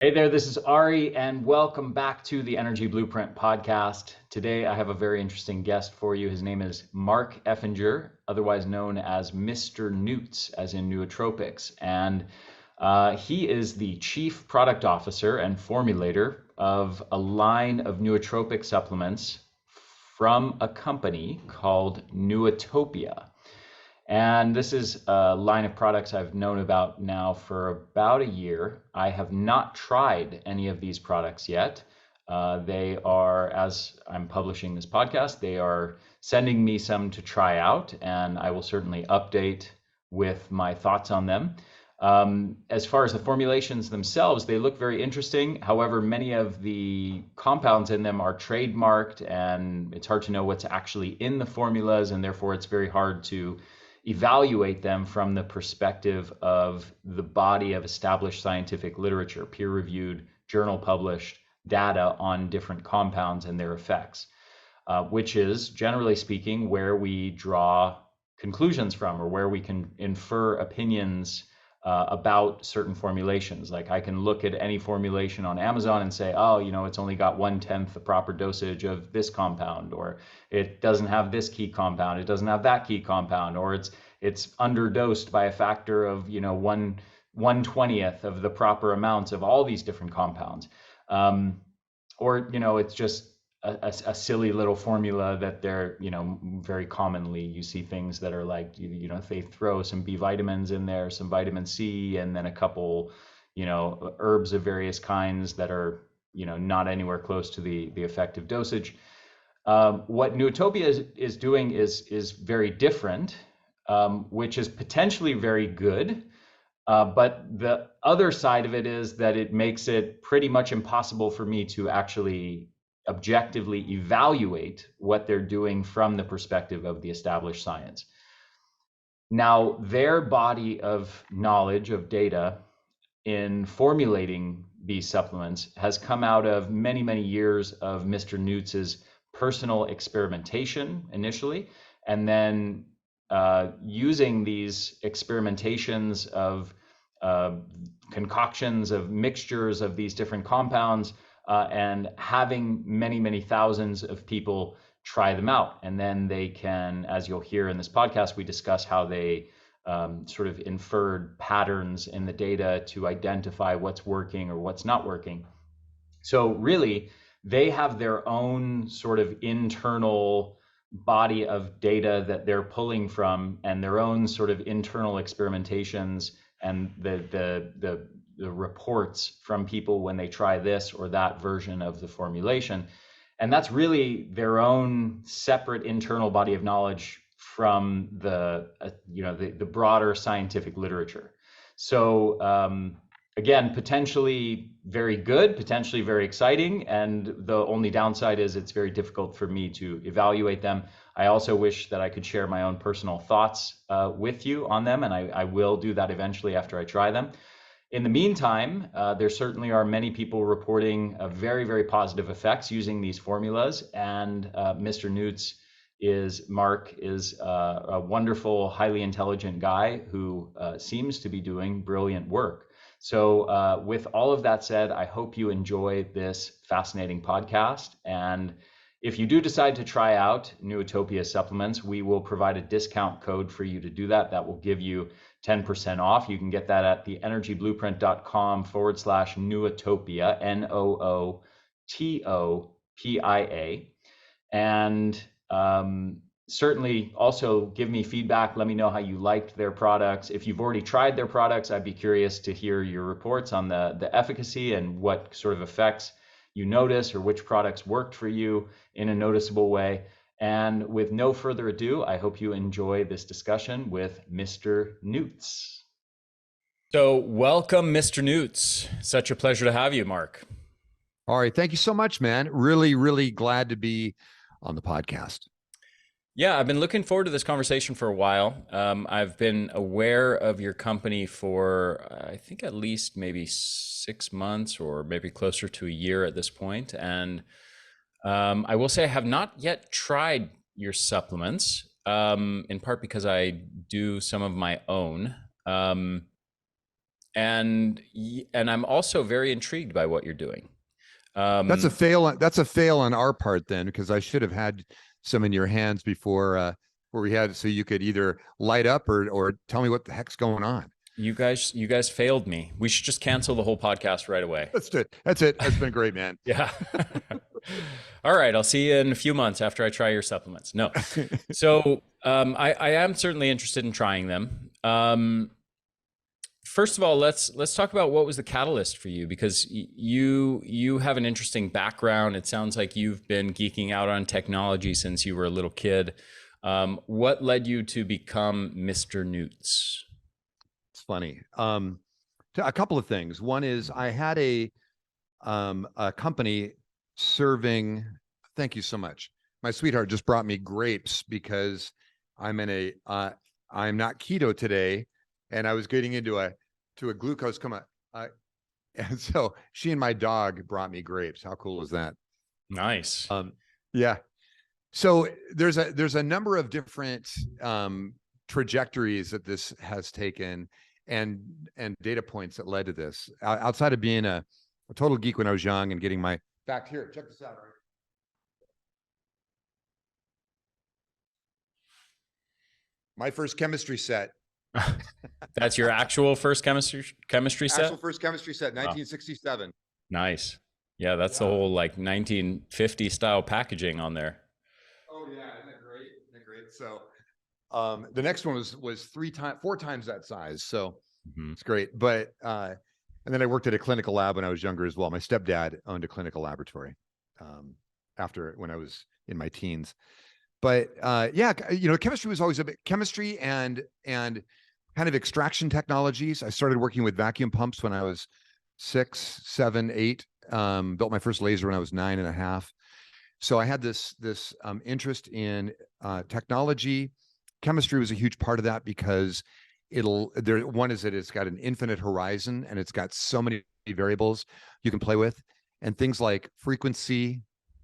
Hey there, this is Ari, and welcome back to the Energy Blueprint podcast. Today, I have a very interesting guest for you. His name is Mark Effinger, otherwise known as Mr. Noots, as in Nootropics. And he is the Chief Product Officer and formulator of a line of nootropic supplements from a company called Nootopia. And this is a line of products I've known about now for about a year. I have not tried any of these products yet. They are, as I'm publishing this podcast, they are sending me some to try out, and I will certainly update with my thoughts on them. As far as the formulations themselves, they look very interesting. However, many of the compounds in them are trademarked, and it's hard to know what's actually in the formulas, and therefore it's very hard to evaluate them from the perspective of the body of established scientific literature, peer-reviewed, journal-published data on different compounds and their effects, which is, generally speaking, where we draw conclusions from, or where we can infer opinions about certain formulations. Like, I can look at any formulation on Amazon and say, oh, it's only got 1/10 the proper dosage of this compound, or it doesn't have this key compound, it doesn't have that key compound, or it's underdosed by a factor of 1/20th of the proper amounts of all these different compounds. Or it's just a silly little formula that they're, very commonly you see things that are like, if they throw some B vitamins in there, some vitamin C, and then a couple, herbs of various kinds that are, not anywhere close to the effective dosage. What Nootopia is doing is very different, which is potentially very good. But the other side of it is that it makes it pretty much impossible for me to actually objectively evaluate what they're doing from the perspective of the established science. Now, their body of knowledge, of data in formulating these supplements has come out of many, many years of Mr. Noots's personal experimentation initially, and then using these experimentations of concoctions of mixtures of these different compounds, and having many, many thousands of people try them out. And then they can, as you'll hear in this podcast, we discuss how they sort of inferred patterns in the data to identify what's working or what's not working. So really, they have their own sort of internal body of data that they're pulling from, and their own sort of internal experimentations and the reports from people when they try this or that version of the formulation. And that's really their own separate internal body of knowledge from the broader scientific literature. So again, potentially very good, potentially very exciting. And the only downside is it's very difficult for me to evaluate them. I also wish that I could share my own personal thoughts with you on them, and I will do that eventually after I try them. In the meantime, there certainly are many people reporting very, very positive effects using these formulas. And Mr. Noots Mark is a wonderful, highly intelligent guy who seems to be doing brilliant work. So with all of that said, I hope you enjoy this fascinating podcast. And if you do decide to try out Nootopia supplements, we will provide a discount code for you to do that. That will give you 10% off. You can get that at theenergyblueprint.com/Nootopia, Nootopia. And certainly also give me feedback. Let me know how you liked their products. If you've already tried their products, I'd be curious to hear your reports on the efficacy and what sort of effects you notice, or which products worked for you in a noticeable way. And with no further ado, I hope you enjoy this discussion with Mr. Noots. So welcome, Mr. Noots. Such a pleasure to have you, Mark. All right. Thank you so much, man. Really, really glad to be on the podcast. Yeah, I've been looking forward to this conversation for a while. I've been aware of your company for, I think, at least maybe 6 months, or maybe closer to a year at this point. And I will say I have not yet tried your supplements, in part because I do some of my own. and I'm also very intrigued by what you're doing. That's a fail. That's a fail on our part then, because I should have had some in your hands before where we had, so you could either light up or tell me what the heck's going on. You guys failed me. We should just cancel the whole podcast right away. That's it. That's it. That's been great, man. Yeah. All right. I'll see you in a few months after I try your supplements. No. So I am certainly interested in trying them. First of all, let's talk about what was the catalyst for you, because you have an interesting background. It sounds like you've been geeking out on technology since you were a little kid. What led you to become Mr. Noots? It's funny. A couple of things. One is I had a company serving. Thank you so much. My sweetheart just brought me grapes because I'm not keto today, and I was getting into a glucose coma. And so she and my dog brought me grapes. How cool is that? Nice. Yeah. So there's a number of different trajectories that this has taken and data points that led to this. Outside of being a total geek when I was young and getting my fact here, check this out. Right? My first chemistry set. That's your actual first chemistry set? Actual first chemistry set, 1967. Wow. Nice. Yeah, that's the whole like 1950 style packaging on there. Oh yeah, isn't that great? Isn't that great? So the next one was 4 times that size. So it's great. But and then I worked at a clinical lab when I was younger as well. My stepdad owned a clinical laboratory when I was in my teens. But yeah, chemistry was always a bit chemistry and kind of extraction technologies. I started working with vacuum pumps when I was 6, 7, 8. Built my first laser when I was 9.5. So I had this interest in technology. Chemistry was a huge part of that because one is that it's got an infinite horizon and it's got so many variables you can play with, and things like frequency,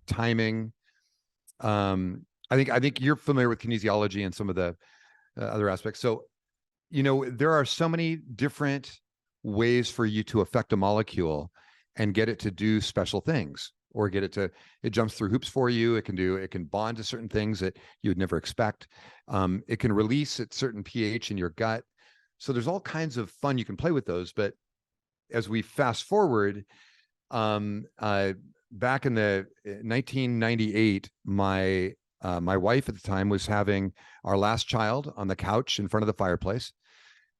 timing. I think you're familiar with kinesiology and some of the other aspects. So, there are so many different ways for you to affect a molecule and get it to do special things, or it jumps through hoops for you. It can bond to certain things that you would never expect. It can release at certain pH in your gut. So there's all kinds of fun you can play with those. But as we fast forward, back in the 1998, my wife at the time was having our last child on the couch in front of the fireplace.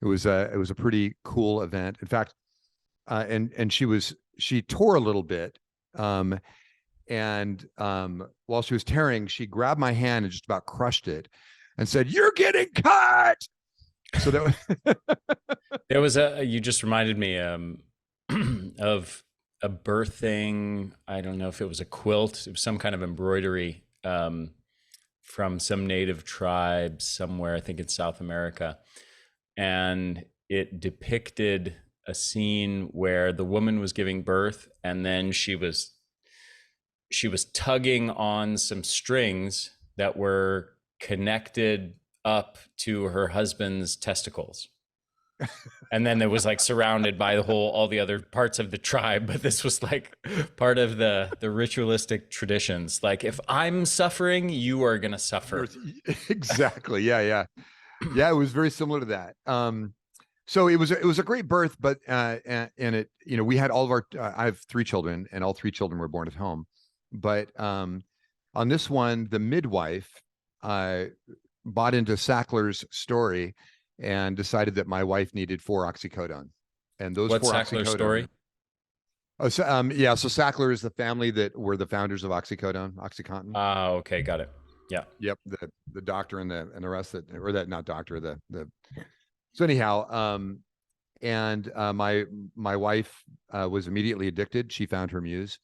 It was a pretty cool event. In fact, and she tore a little bit. While she was tearing, she grabbed my hand and just about crushed it and said, "You're getting cut." So there was you just reminded me of a birthing. I don't know if it was a quilt. It was some kind of embroidery from some native tribe somewhere, I think in South America. And it depicted a scene where the woman was giving birth, and then she was tugging on some strings that were connected up to her husband's testicles. And then it was like surrounded by all the other parts of the tribe, but this was like part of the ritualistic traditions. Like, if I'm suffering, you are going to suffer. Exactly. Yeah. It was very similar to that. So it was a great birth, but and it, we had all of our I have 3 children, and all 3 children were born at home. But on this one, the midwife bought into Sackler's story and decided that my wife needed 4 oxycodone. And those What's 4 Sackler's oxycodone story? Oh, so so Sackler is the family that were the founders of OxyContin. Okay, got it. Yeah. Yep, the doctor and the rest not doctor, so anyhow, my wife was immediately addicted. She found her muse.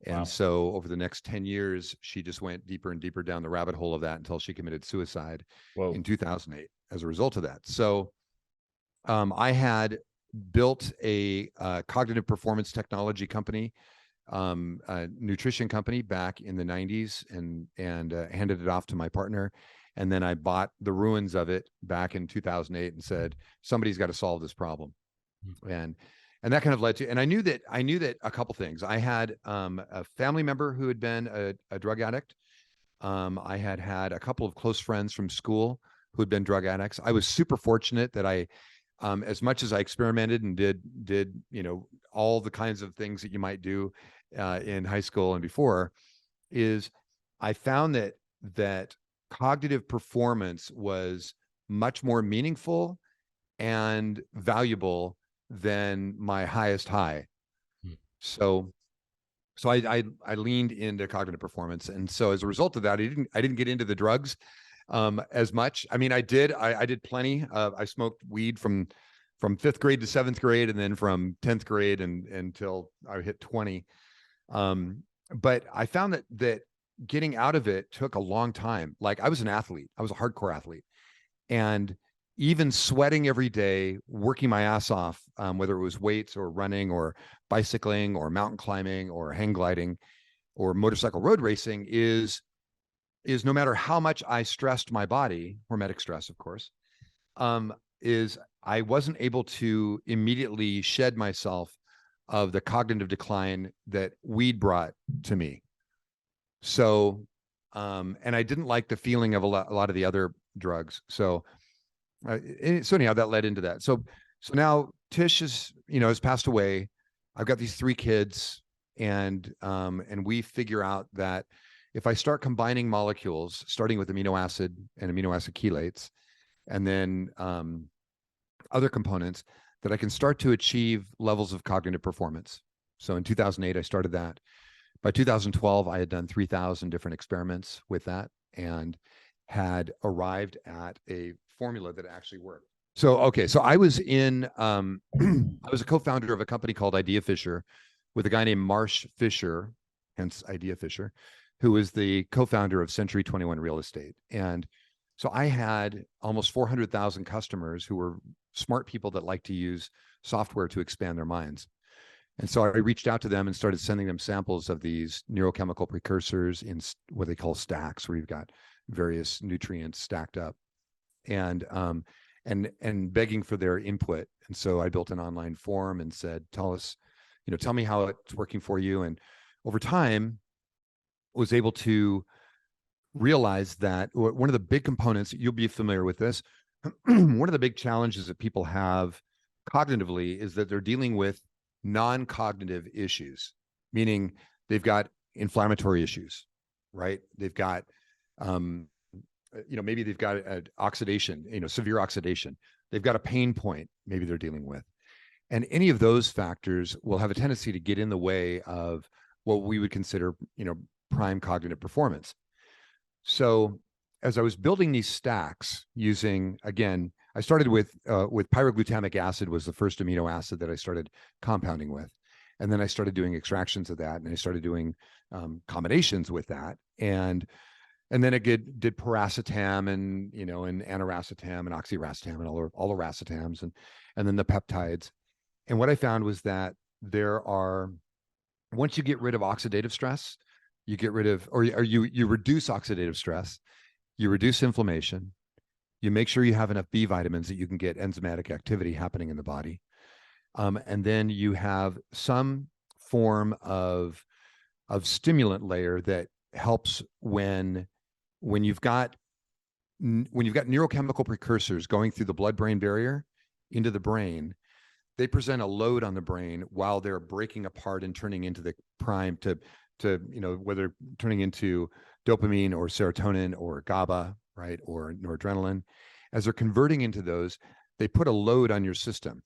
And so over the next 10 years, she just went deeper and deeper down the rabbit hole of that until she committed suicide in 2008 as a result of that. So I had built a cognitive performance technology company, a nutrition company back in the 90s, and handed it off to my partner. And then I bought the ruins of it back in 2008 and said, somebody's got to solve this problem. and that kind of led to, and I knew that a couple things. I had a family member who had been a drug addict. I had a couple of close friends from school who had been drug addicts. I was super fortunate that I, as much as I experimented and did all the kinds of things that you might do in high school and before, is I found that cognitive performance was much more meaningful and valuable than my highest high. So I leaned into cognitive performance, and so as a result of that, I didn't get into the drugs as much. I mean, I did plenty. I smoked weed from 5th grade to 7th grade, and then from 10th grade until I hit 20. But I found that getting out of it took a long time. Like, I was an athlete. I was a hardcore athlete, and even sweating every day, working my ass off, whether it was weights or running or bicycling or mountain climbing or hang gliding or motorcycle road racing, is no matter how much I stressed my body, hormetic stress, of course, is I wasn't able to immediately shed myself of the cognitive decline that weed brought to me. So, and I didn't like the feeling of a lot of the other drugs. So anyhow, that led into that. So now Tish has passed away. I've got these 3 kids, and we figure out that if I start combining molecules, starting with amino acid and amino acid chelates, and then other components, that I can start to achieve levels of cognitive performance. So in 2008, I started that. By 2012, I had done 3,000 different experiments with that and had arrived at a formula that actually worked. So, okay. So I was I was a co-founder of a company called Idea Fisher with a guy named Marsh Fisher, hence Idea Fisher, who is the co-founder of Century 21 Real Estate. And so I had almost 400,000 customers who were smart people that like to use software to expand their minds. And so I reached out to them and started sending them samples of these neurochemical precursors in what they call stacks, where you've got various nutrients stacked up, and begging for their input. And so I built an online forum and said, tell me how it's working for you. And over time, was able to realize that one of the big components, you'll be familiar with this, one of the big challenges that people have cognitively is that they're dealing with non-cognitive issues, meaning they've got inflammatory issues, right? They've got, maybe they've got oxidation, severe oxidation. They've got a pain point maybe they're dealing with. And any of those factors will have a tendency to get in the way of what we would consider, prime cognitive performance. So as I was building these stacks using, again, I started with pyroglutamic acid was the first amino acid that I started compounding with. And then I started doing extractions of that, and I started doing combinations with that. And then I did piracetam and, and aniracetam and oxiracetam and all the racetams and then the peptides. And what I found was that once you get rid of oxidative stress, you get rid of, or you reduce oxidative stress, you reduce inflammation, you make sure you have enough B vitamins that you can get enzymatic activity happening in the body. And then you have some form of stimulant layer that helps when you've got neurochemical precursors going through the blood-brain barrier into the brain. They present a load on the brain while they're breaking apart and turning into the prime to whether turning into dopamine or serotonin or GABA, right, or noradrenaline. As they're converting into those, they put a load on your system.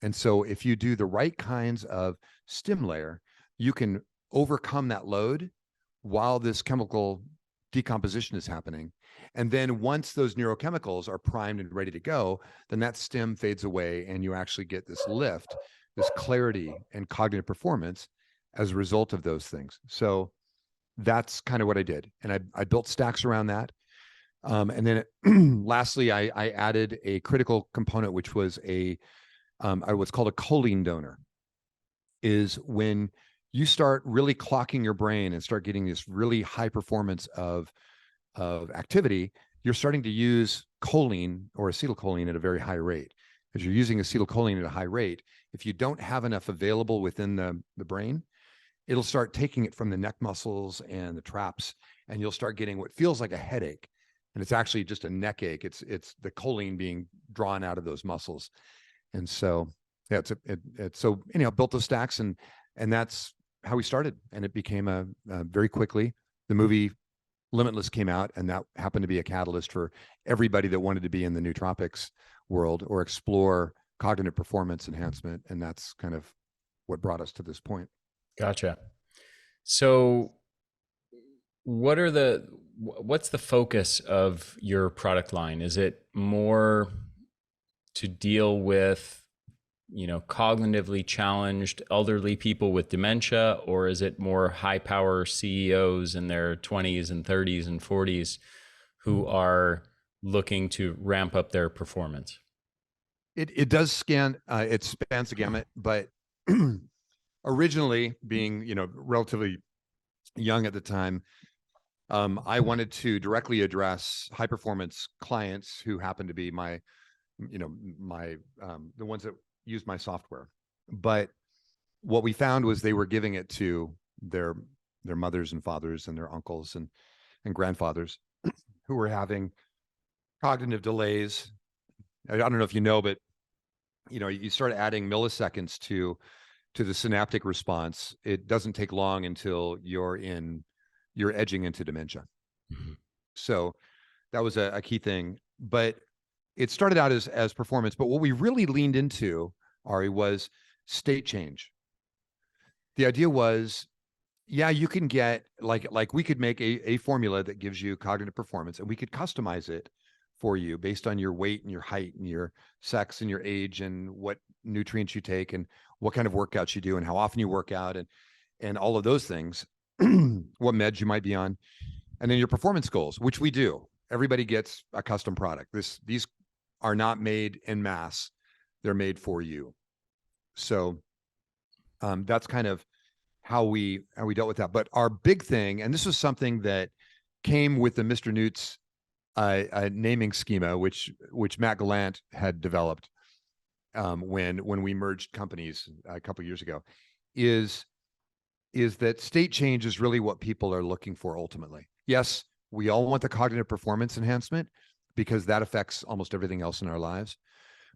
And so if you do the right kinds of stim layer, you can overcome that load while this chemical decomposition is happening. And then once those neurochemicals are primed and ready to go, then that stim fades away and you actually get this lift, this clarity and cognitive performance as a result of those things. So that's kind of what I did. And I built stacks around that. And then lastly, I added a critical component, which was what's called a choline donor. Is when you start really clocking your brain and start getting this really high performance of activity, you're starting to use choline or acetylcholine at a very high rate. because you're using acetylcholine at a high rate. If you don't have enough available within the brain, it'll start taking it from the neck muscles and the traps, and you'll start getting what feels like a headache. And it's actually just a neck ache. It's the choline being drawn out of those muscles. And so, yeah, so anyhow, built those stacks, and that's how we started. And it became a very quickly, the movie Limitless came out, and that happened to be a catalyst for everybody that wanted to be in the nootropics world or explore cognitive performance enhancement. And that's kind of what brought us to this point. Gotcha. So what's the focus of your product line? Is it more to deal with, cognitively challenged elderly people with dementia, or is it more high power CEOs in their 20s and 30s and 40s who are looking to ramp up their performance? It does it spans the gamut, but originally, being, relatively young at the time, I wanted to directly address high performance clients who happened to be my, the ones that use my software. But what we found was they were giving it to their mothers and fathers and their uncles and grandfathers who were having cognitive delays. I don't know if you know, but you start adding milliseconds to the synaptic response. It doesn't take long until you're edging into dementia. Mm-hmm. So that was a key thing. But it started out as performance, but what we really leaned into, Ari, was state change. The idea was, yeah, you can get like we could make a formula that gives you cognitive performance, and we could customize it for you based on your weight and your height and your sex and your age and what nutrients you take and what kind of workouts you do and how often you work out and all of those things, what meds you might be on, and then your performance goals, which we do. Everybody gets a custom product. These are not made en masse. They're made for you. So that's kind of how we dealt with that. But our big thing, and this was something that came with the Mr. Noots naming schema, which Matt Gallant had developed when we merged companies a couple of years ago, is that state change is really what people are looking for ultimately. Yes, we all want the cognitive performance enhancement because that affects almost everything else in our lives.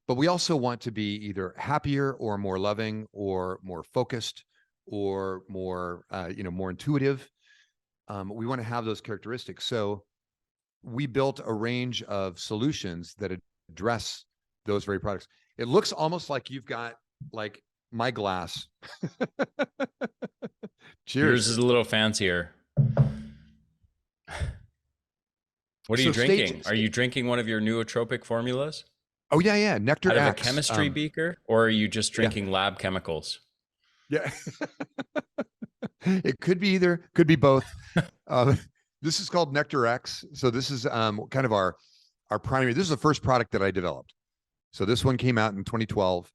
But we also want to be either happier or more loving or more focused or more, more intuitive. We want to have those characteristics. So we built a range of solutions that address those very products. It looks almost like you've got like my glass. Cheers. Yours is a little fancier. What are you drinking? Are you drinking one of your nootropic formulas? Oh yeah. Nectar out of X. A chemistry beaker, or are you just drinking lab chemicals? Yeah. It could be either, could be both. This is called Nectar X. So this is kind of our primary. This is the first product that I developed. So this one came out in 2012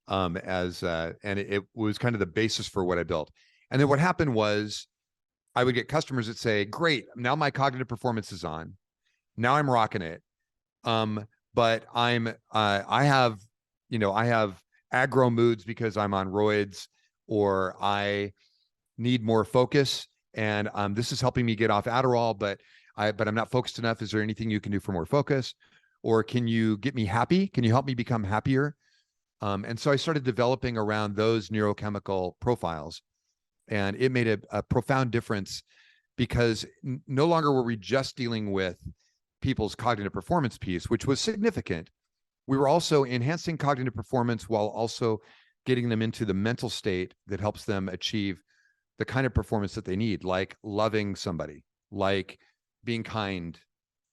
and it was kind of the basis for what I built. And then what happened was I would get customers that say, great, now my cognitive performance is on. Now I'm rocking it. But I have aggro moods because I'm on roids, or I need more focus. And this is helping me get off Adderall, but I'm not focused enough. Is there anything you can do for more focus? Or can you get me happy? Can you help me become happier? And so I started developing around those neurochemical profiles, and it made a profound difference because no longer were we just dealing with people's cognitive performance piece, which was significant. We were also enhancing cognitive performance while also getting them into the mental state that helps them achieve the kind of performance that they need, like loving somebody, like being kind,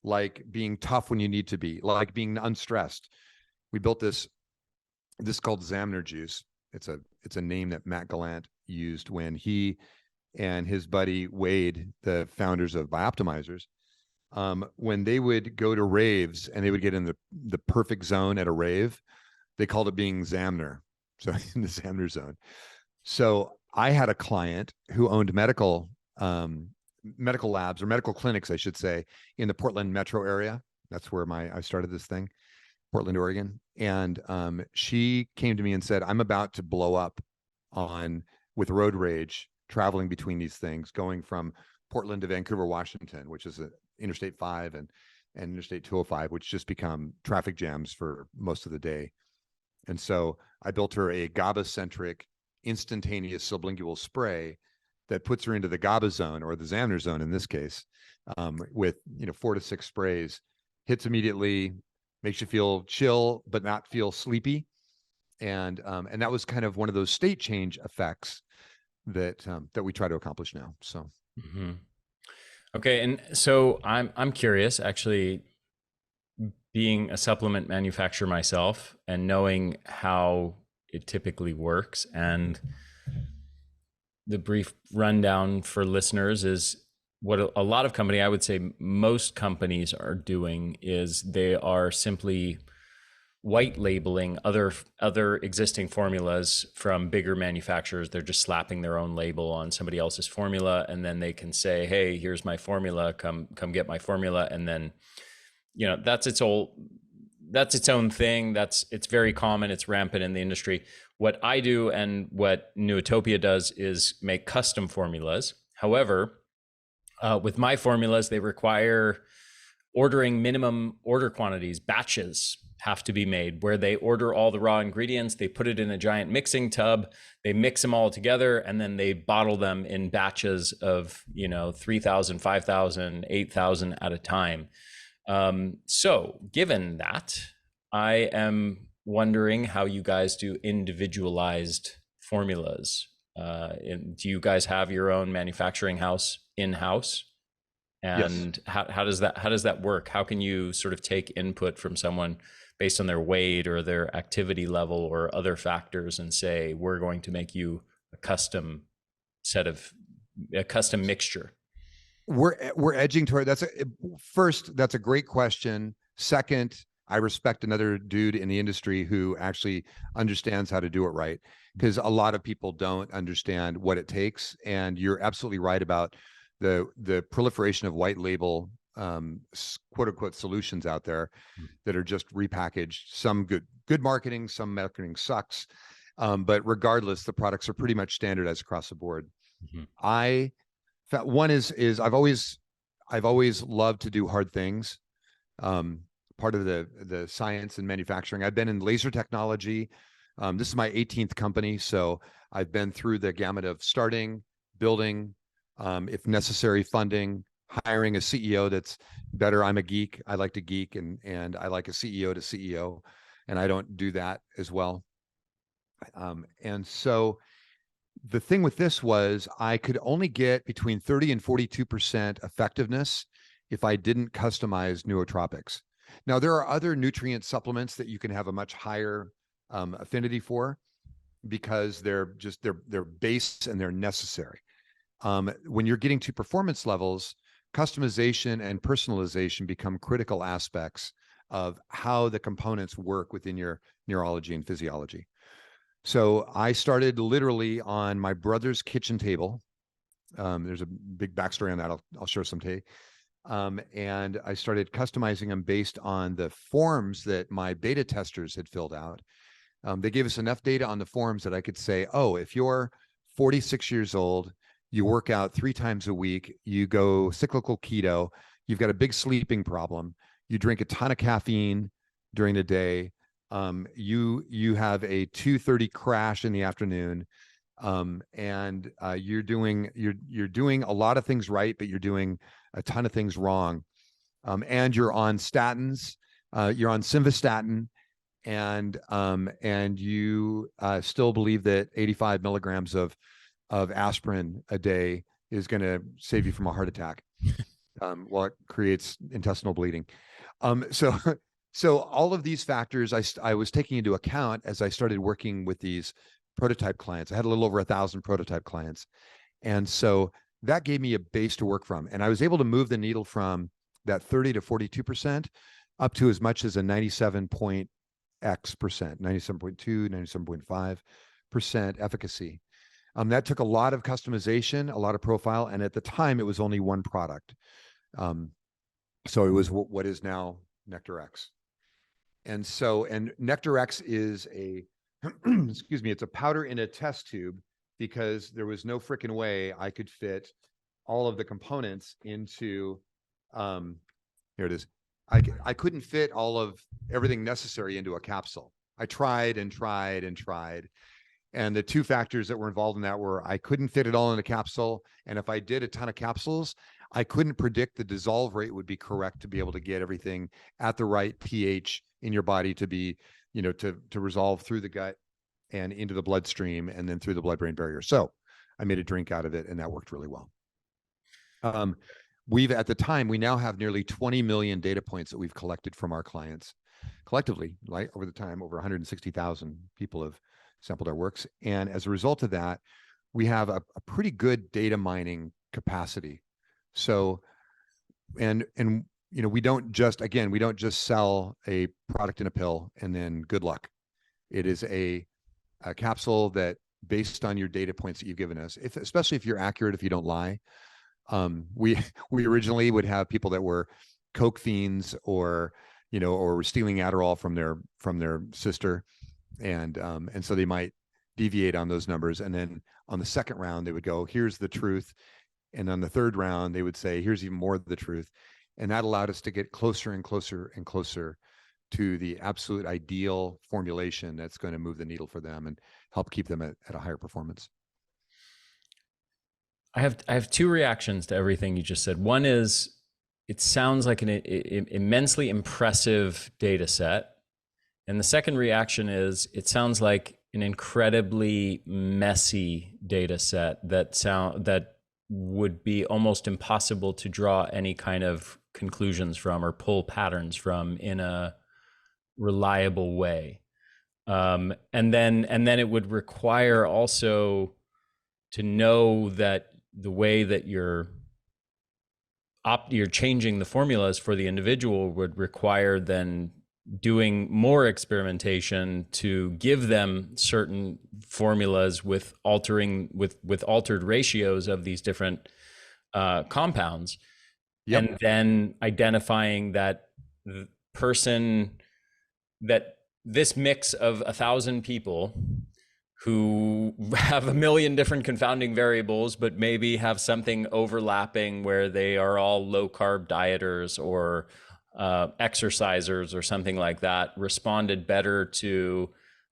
like being tough when you need to be, like being unstressed. We built this called Zamner juice. It's a name that Matt Gallant used when he and his buddy Wade, the founders of Bioptimizers, when they would go to raves and they would get in the perfect zone at a rave, they called it being Zamner. So in the Zamner zone. So I had a client who owned medical labs, or medical clinics, I should say, in the Portland metro area. That's where I started this thing. Portland, Oregon. And she came to me and said, I'm about to blow up with road rage, traveling between these things, going from Portland to Vancouver, Washington, which is Interstate 5 and Interstate 205, which just become traffic jams for most of the day. And so I built her a GABA-centric instantaneous sublingual spray that puts her into the GABA zone, or the Xamaner zone in this case, with 4 to 6 sprays, hits immediately, makes you feel chill but not feel sleepy, and that was kind of one of those state change effects that we try to accomplish now. So, okay, and so I'm curious, actually, being a supplement manufacturer myself and knowing how it typically works, and the brief rundown for listeners is what a lot of company, I would say most companies are doing, is they are simply white labeling other existing formulas from bigger manufacturers. They're just slapping their own label on somebody else's formula, and then they can say, hey, here's my formula, come get my formula. And then, that's its own thing. It's very common. It's rampant in the industry. What I do and what Nootopia does is make custom formulas. However, with my formulas, they require ordering minimum order quantities. Batches have to be made where they order all the raw ingredients, they put it in a giant mixing tub, they mix them all together, and then they bottle them in batches of 3,000, 5,000, 8,000 at a time. So given that, I am wondering how you guys do individualized formulas. Do you guys have your own manufacturing house in-house? And yes. How does that work? How can you sort of take input from someone based on their weight or their activity level or other factors and say, we're going to make you a custom mixture? We're edging toward that's a great question. Second, I respect another dude in the industry who actually understands how to do it right, because a lot of people don't understand what it takes. And you're absolutely right about the proliferation of white label quote unquote solutions out there that are just repackaged. Some good marketing, some marketing sucks. But regardless, the products are pretty much standardized across the board. One is I've always loved to do hard things. Part of the science and manufacturing. I've been in laser technology. This is my 18th company, so I've been through the gamut of starting, building, if necessary, funding, hiring a CEO that's better. I'm a geek. I like to geek, and I like a CEO to CEO, and I don't do that as well. And so the thing with this was I could only get between 30 and 42% effectiveness if I didn't customize nootropics. Now, there are other nutrient supplements that you can have a much higher affinity for, because they're base and they're necessary. When you're getting to performance levels, customization and personalization become critical aspects of how the components work within your neurology and physiology. So I started literally on my brother's kitchen table. There's a big backstory on that. I'll share someday. And I started customizing them based on the forms that my beta testers had filled out. They gave us enough data on the forms that I could say, oh, if you're 46 years old, you work out 3 times a week, you go cyclical keto, you've got a big sleeping problem, you drink a ton of caffeine during the day, you have a 2:30 crash in the afternoon, and you're doing a lot of things right, but you're doing a ton of things wrong, and you're on statins, you're on simvastatin, and you still believe that 85 milligrams of aspirin a day is going to save you from a heart attack, while it creates intestinal bleeding. So all of these factors I was taking into account as I started working with these prototype clients. I had a little over 1,000 prototype clients. And so that gave me a base to work from. And I was able to move the needle from that 30 to 42% up to as much as a 97.x%, 97.2, 97.5% efficacy. That took a lot of customization, a lot of profile. And at the time, it was only one product. So it was what is now NectarX. And Nectarex is a, excuse me, it's a powder in a test tube, because there was no freaking way I could fit all of the components into, here it is. I couldn't fit all of everything necessary into a capsule. I tried and tried and tried. And the two factors that were involved in that were I couldn't fit it all in a capsule. And if I did a ton of capsules, I couldn't predict the dissolve rate would be correct to be able to get everything at the right pH in your body to be, to resolve through the gut and into the bloodstream and then through the blood-brain barrier. So I made a drink out of it, and that worked really well. At the time, we now have nearly 20 million data points that we've collected from our clients collectively, like over the time, over 160,000 people have sampled our works. And as a result of that, we have a pretty good data mining capacity. So, and we don't just sell a product in a pill and then good luck. It is a capsule that, based on your data points that you've given us, especially if you're accurate, if you don't lie. We originally would have people that were coke fiends or were stealing Adderall from their sister, and so they might deviate on those numbers. And then on the second round, they would go, "Here's the truth," and on the third round, they would say, "Here's even more of the truth," and that allowed us to get closer and closer and closer to the absolute ideal formulation that's going to move the needle for them and help keep them at a higher performance. I have two reactions to everything you just said. One is, it sounds like an immensely impressive data set. And the second reaction is, it sounds like an incredibly messy data set that would be almost impossible to draw any kind of conclusions from or pull patterns from in a reliable way. And then it would require also to know that the way that you're changing the formulas for the individual would require then doing more experimentation to give them certain formulas with altered ratios of these different compounds. Yep. And then identifying that this mix of 1,000 people who have a million different confounding variables, but maybe have something overlapping where they are all low carb dieters or exercisers or something like that, responded better to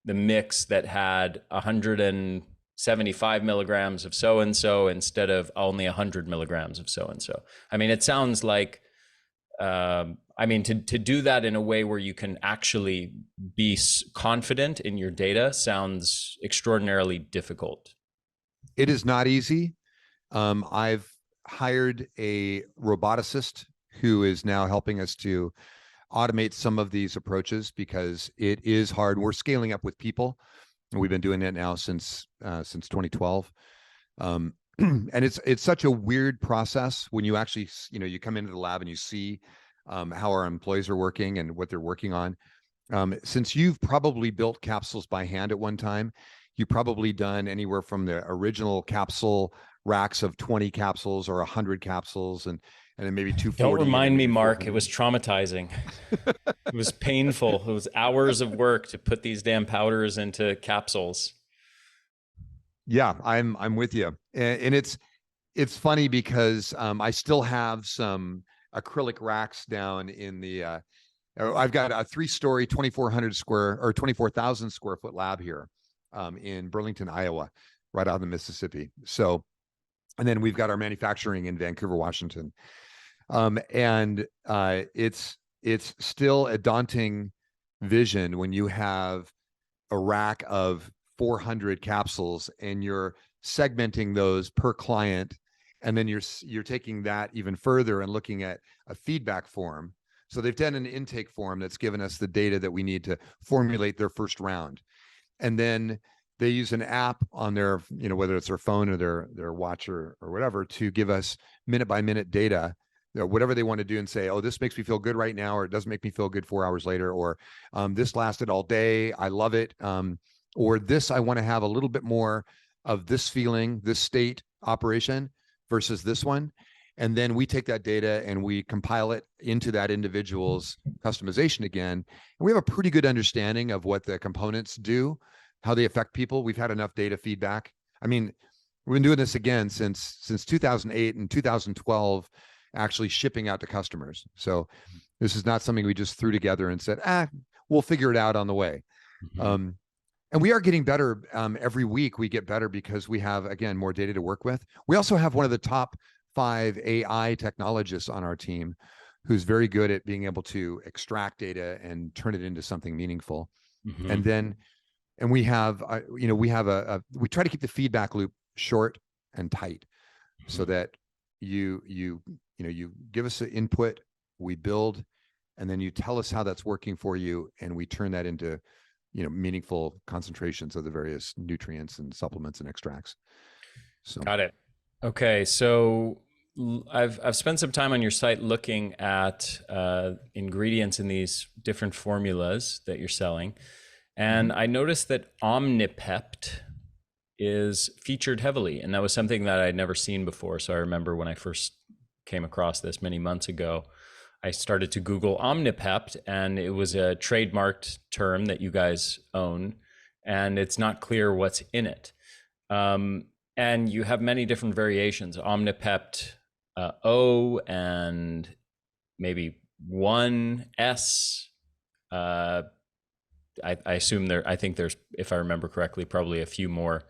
the mix that had 175 milligrams of so-and-so instead of only 100 milligrams of so-and-so. I mean, it sounds like, to do that in a way where you can actually be confident in your data sounds extraordinarily difficult. It is not easy. I've hired a roboticist who is now helping us to automate some of these approaches, because it is hard. We're scaling up with people, and we've been doing that now since 2012. And it's such a weird process when you actually, you come into the lab and you see how our employees are working and what they're working on. Since you've probably built capsules by hand at one time, you've probably done anywhere from the original capsule racks of 20 capsules or 100 capsules, and then maybe 240. Don't remind me, Mark. It was traumatizing. It was painful. It was hours of work to put these damn powders into capsules. Yeah, I'm with you. And it's funny because I still have some acrylic racks down in the I've got a 3-story 24,000 square foot lab here in Burlington, Iowa, right out of the Mississippi. So, and then we've got our manufacturing in Vancouver, Washington. And it's still a daunting vision when you have a rack of 400 capsules and you're segmenting those per client, and then you're taking that even further and looking at a feedback form. So they've done an intake form that's given us the data that we need to formulate their first round, and then they use an app on their, whether it's their phone or their watch or whatever, to give us minute by minute data, whatever they want to do, and say, oh, this makes me feel good right now, or it doesn't make me feel good 4 hours later, or this lasted all day, I love it, or this, I want to have a little bit more of this feeling, this state operation versus this one. And then we take that data and we compile it into that individual's customization again. And we have a pretty good understanding of what the components do, how they affect people. We've had enough data feedback. I mean, we've been doing this again since 2008 and 2012, actually shipping out to customers. So this is not something we just threw together and said, we'll figure it out on the way. Mm-hmm. And we are getting better. Every week we get better because we have, again, more data to work with. We also have one of the top 5 AI technologists on our team who's very good at being able to extract data and turn it into something meaningful. Mm-hmm. And we have, we try to keep the feedback loop short and tight, mm-hmm. so that you give us the input, we build, and then you tell us how that's working for you, and we turn that into meaningful concentrations of the various nutrients and supplements and extracts. So got it. Okay, so I've spent some time on your site looking at ingredients in these different formulas that you're selling, and mm-hmm. I noticed that Omnipept is featured heavily, and that was something that I'd never seen before. So I remember when I first came across this many months ago, I started to Google Omnipept, and it was a trademarked term that you guys own, and it's not clear what's in it. And you have many different variations, Omnipept O and maybe 1S. I assume I think there's, if I remember correctly, probably a few more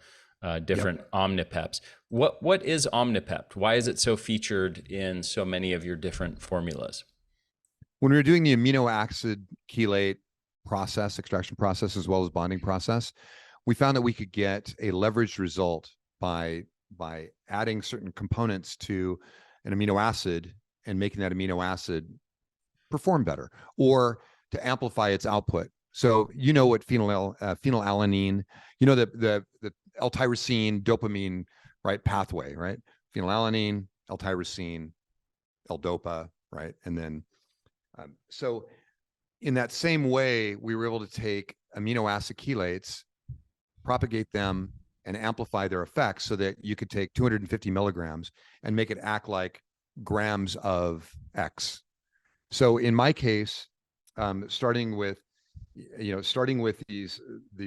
different Omnipepts. What is Omnipept? Why is it so featured in so many of your different formulas? When we were doing the amino acid chelate process, extraction process, as well as bonding process, we found that we could get a leveraged result by adding certain components to an amino acid and making that amino acid perform better, or to amplify its output. So what phenylalanine, the L-tyrosine dopamine, right, pathway, right? Phenylalanine, L-tyrosine, L-dopa, right? And then so in that same way, we were able to take amino acid chelates, propagate them, and amplify their effects so that you could take 250 milligrams and make it act like grams of X. So in my case, starting with these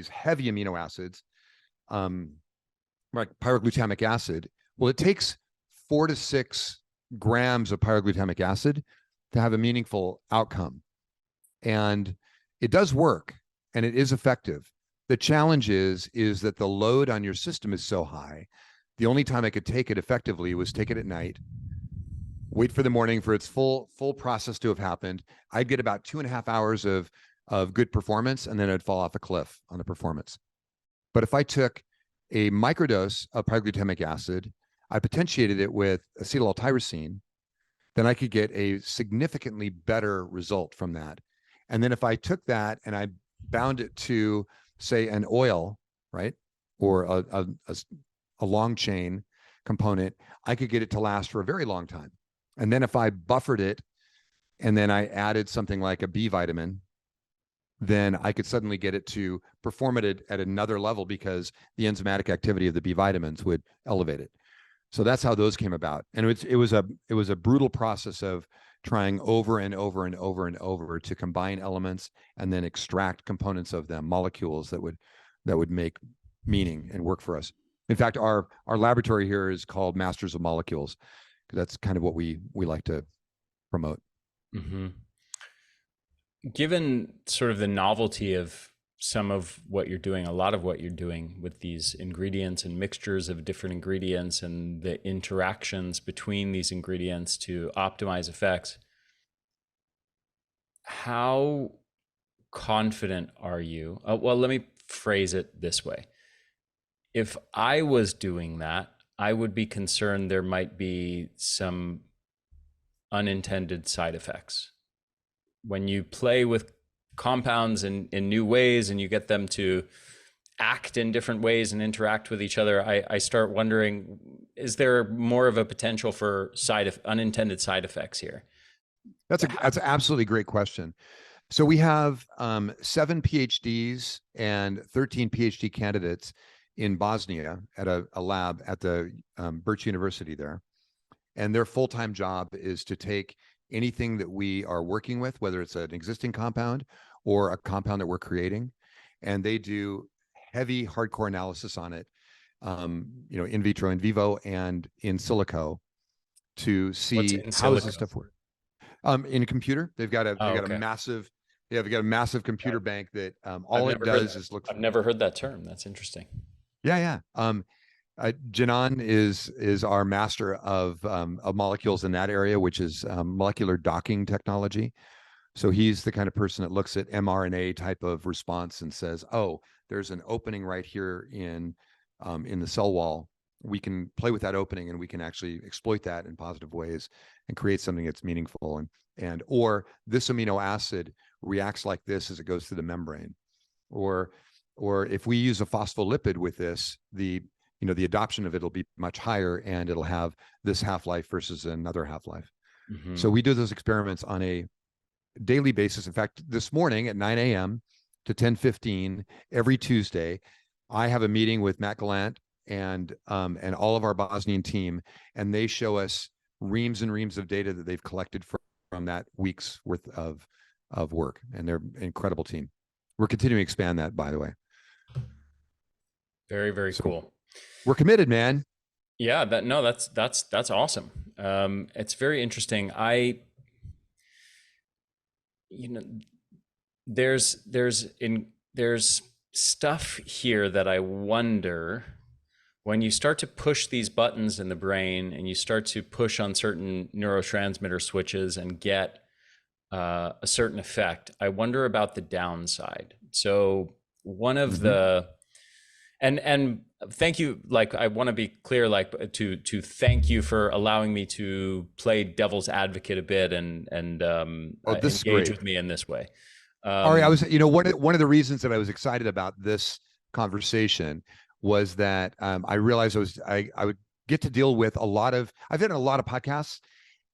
heavy amino acids, like pyroglutamic acid, well, it takes 4 to 6 grams of pyroglutamic acid to have a meaningful outcome. And it does work, and it is effective. The challenge is that the load on your system is so high. The only time I could take it effectively was take it at night, wait for the morning for its full process to have happened. I'd get about 2.5 hours of good performance, and then I'd fall off a cliff on the performance. But if I took a microdose of pyroglutamic acid, I potentiated it with acetyl L-tyrosine, then I could get a significantly better result from that. And then if I took that and I bound it to, say, an oil, right, or a long chain component, I could get it to last for a very long time. And then if I buffered it and then I added something like a B vitamin, then I could suddenly get it to perform it at another level because the enzymatic activity of the B vitamins would elevate it. So that's how those came about. And it was a brutal process of trying over and over and over and over to combine elements and then extract components of them, molecules that would make meaning and work for us. In fact, our laboratory here is called Masters of Molecules, because that's kind of what we like to promote. Mm-hmm. Given sort of the novelty of some of what you're doing, a lot of what you're doing with these ingredients and mixtures of different ingredients and the interactions between these ingredients to optimize effects, how confident are you? Well, let me phrase it this way. If I was doing that, I would be concerned there might be some unintended side effects. When you play with compounds in new ways and you get them to act in different ways and interact with each other, I start wondering, is there more of a potential for unintended side effects here? That's an absolutely great question. So we have 7 PhDs and 13 PhD candidates in Bosnia at a lab at the Birch University there. and their full-time job is to take anything that we are working with, whether it's an existing compound or a compound that we're creating, and they do heavy, hardcore analysis on it, in vitro, in vivo, and in silico, to see how does this stuff work. In a computer, they've got a massive computer bank that all it does is look. I've never heard that term. That's interesting. Yeah. Janan is our master of molecules in that area, which is molecular docking technology. So he's the kind of person that looks at mRNA type of response and says, "Oh, there's an opening right here in the cell wall. We can play with that opening, and we can actually exploit that in positive ways and create something that's meaningful. Or this amino acid reacts like this as it goes through the membrane, or if we use a phospholipid with this, the adoption of it will be much higher, and it'll have this half-life versus another half-life." Mm-hmm. So we do those experiments on a daily basis. In fact, this morning at 9 a.m. to 10:15 every Tuesday, I have a meeting with Matt Gallant and all of our Bosnian team, and they show us reams and reams of data that they've collected from that week's worth of work, and they're an incredible team. We're continuing to expand that, by the way. Very, very cool. We're committed, man. Yeah, that's awesome. It's very interesting. There's stuff here that I wonder, when you start to push these buttons in the brain and you start to push on certain neurotransmitter switches and get a certain effect, I wonder about the downside. So one of the, and thank you, like, I want to be clear, like, to thank you for allowing me to play devil's advocate a bit and engage with me in this way. Ari, I was, one of the reasons that I was excited about this conversation was that I realized I would get to deal with I've done a lot of podcasts,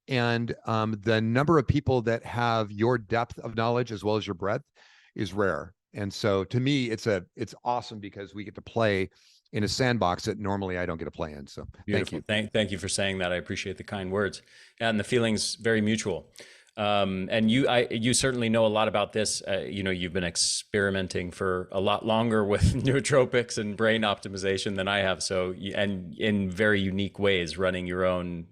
and the number of people that have your depth of knowledge as well as your breadth is rare. And so to me, it's awesome because we get to play in a sandbox that normally I don't get to play in. So beautiful. Thank you for saying that. I appreciate the kind words, and the feeling's very mutual. And you certainly know a lot about this. You've been experimenting for a lot longer with nootropics and brain optimization than I have. So, and in very unique ways, running your own,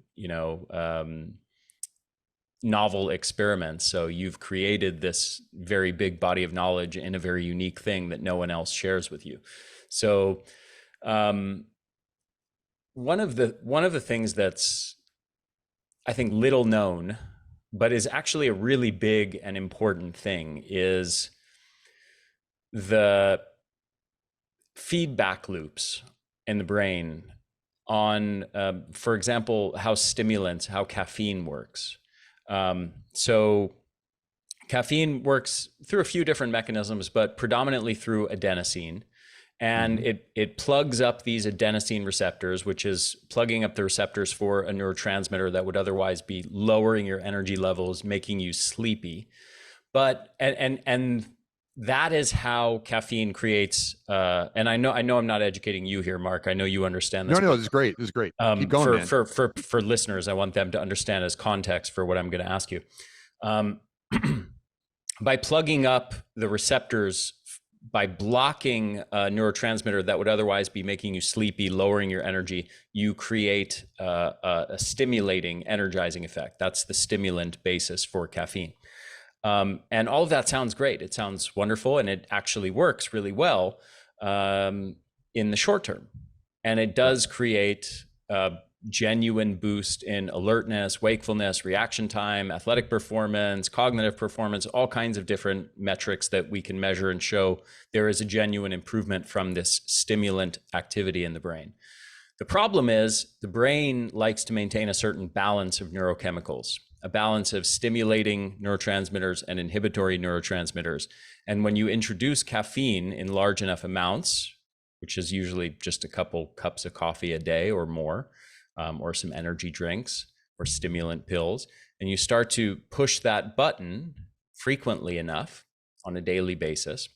novel experiments. So you've created this very big body of knowledge in a very unique thing that no one else shares with you. So, one of the things that's, I think, little known, but is actually a really big and important thing, is the feedback loops in the brain on, for example, how caffeine works. So caffeine works through a few different mechanisms, but predominantly through adenosine. And it plugs up these adenosine receptors, which is plugging up the receptors for a neurotransmitter that would otherwise be lowering your energy levels, making you sleepy. But and that is how caffeine creates. And I know I'm not educating you here, Mark. I know you understand this. No, this is great. This is great. Keep going, man. For listeners, I want them to understand as context for what I'm going to ask you. By plugging up the receptors, by blocking a neurotransmitter that would otherwise be making you sleepy, lowering your energy, you create a stimulating, energizing effect. That's the stimulant basis for caffeine. And all of that sounds great. It sounds wonderful, and it actually works really well in the short term. And it does create a genuine boost in alertness, wakefulness, reaction time, athletic performance, cognitive performance, all kinds of different metrics that we can measure and show there is a genuine improvement from this stimulant activity in the brain. The problem is the brain likes to maintain a certain balance of neurochemicals, a balance of stimulating neurotransmitters and inhibitory neurotransmitters. And when you introduce caffeine in large enough amounts, which is usually just a couple cups of coffee a day or more, or some energy drinks or stimulant pills, and you start to push that button frequently enough on a daily basis,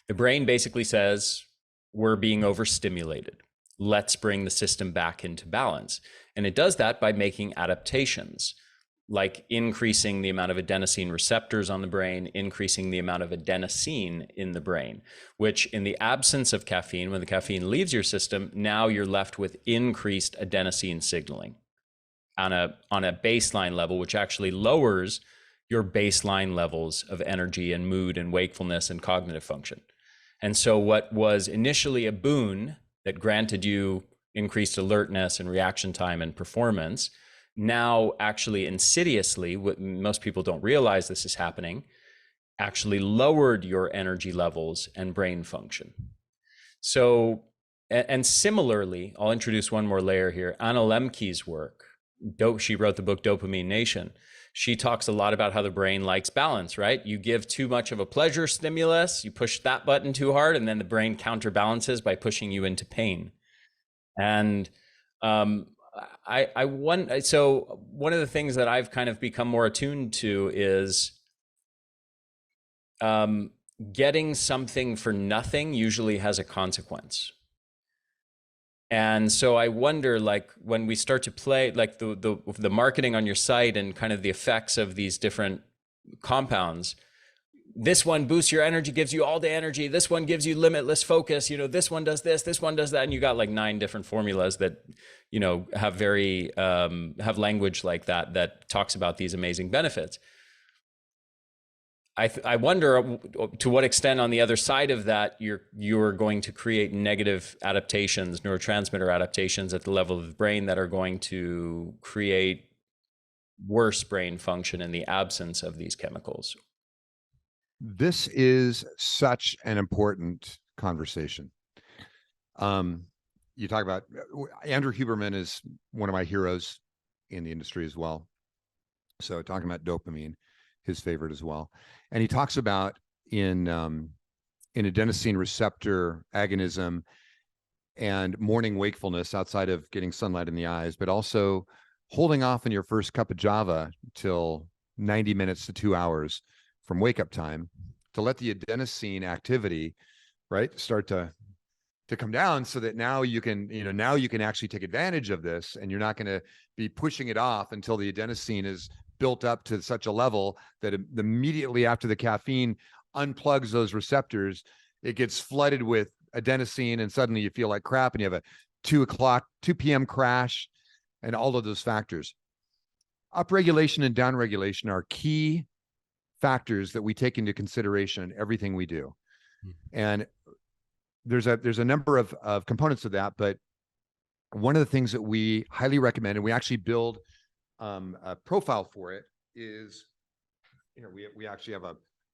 the brain basically says, we're being overstimulated. let's bring the system back into balance. And it does that by making adaptations, like increasing the amount of adenosine receptors on the brain, increasing the amount of adenosine in the brain, which in the absence of caffeine, when the caffeine leaves your system, now you're left with increased adenosine signaling on a baseline level, which actually lowers your baseline levels of energy and mood and wakefulness and cognitive function. And so what was initially a boon that granted you increased alertness and reaction time and performance, now actually insidiously, what most people don't realize this is happening, actually lowered your energy levels and brain function. So, and similarly, I'll introduce one more layer here. Anna Lemke's work, she wrote the book Dopamine Nation. She talks a lot about how the brain likes balance, right? You give too much of a pleasure stimulus, you push that button too hard, and then the brain counterbalances by pushing you into pain. And so one of the things that I've kind of become more attuned to is getting something for nothing usually has a consequence. And so I wonder, like, when we start to play, like the marketing on your site and kind of the effects of these different compounds, this one boosts your energy, gives you all day energy. This one gives you limitless focus. You know, this one does this one does that. And you got like 9 different formulas that, you know, have very, have language like that talks about these amazing benefits. I wonder to what extent on the other side of that, you're going to create negative adaptations, neurotransmitter adaptations at the level of the brain that are going to create worse brain function in the absence of these chemicals. This is such an important conversation. You talk about Andrew Huberman is one of my heroes in the industry as well. So talking about dopamine, his favorite as well. And he talks about in adenosine receptor agonism and morning wakefulness outside of getting sunlight in the eyes, but also holding off on your first cup of Java till 90 minutes to 2 hours from wake up time to let the adenosine activity, right, start to come down, so that now you can, now you can actually take advantage of this, and you're not going to be pushing it off until the adenosine is built up to such a level that immediately after the caffeine unplugs those receptors, it gets flooded with adenosine, and suddenly you feel like crap, and you have a 2 p.m. crash, and all of those factors. Upregulation and downregulation are key factors that we take into consideration in everything we do. And there's a number of components of that, but one of the things that we highly recommend, and we actually build a profile for it, is, we actually have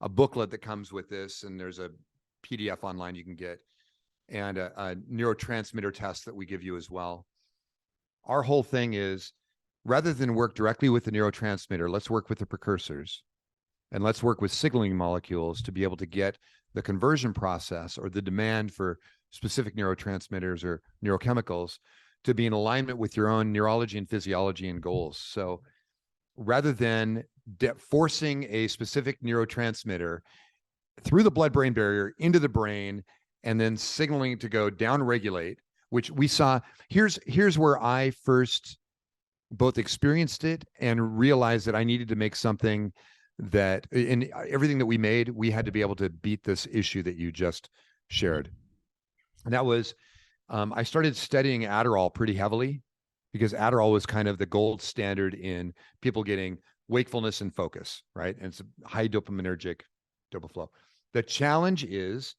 a booklet that comes with this, and there's a PDF online you can get, and a neurotransmitter test that we give you as well. Our whole thing is, rather than work directly with the neurotransmitter, let's work with the precursors, and let's work with signaling molecules to be able to get the conversion process or the demand for specific neurotransmitters or neurochemicals to be in alignment with your own neurology and physiology and goals. So rather than forcing a specific neurotransmitter through the blood-brain barrier into the brain and then signaling to go down-regulate, which we saw, here's where I first both experienced it and realized that I needed to make something that in everything that we made, we had to be able to beat this issue that you just shared. And that was, I started studying Adderall pretty heavily, because Adderall was kind of the gold standard in people getting wakefulness and focus, right? And it's a high dopaminergic flow. The challenge is,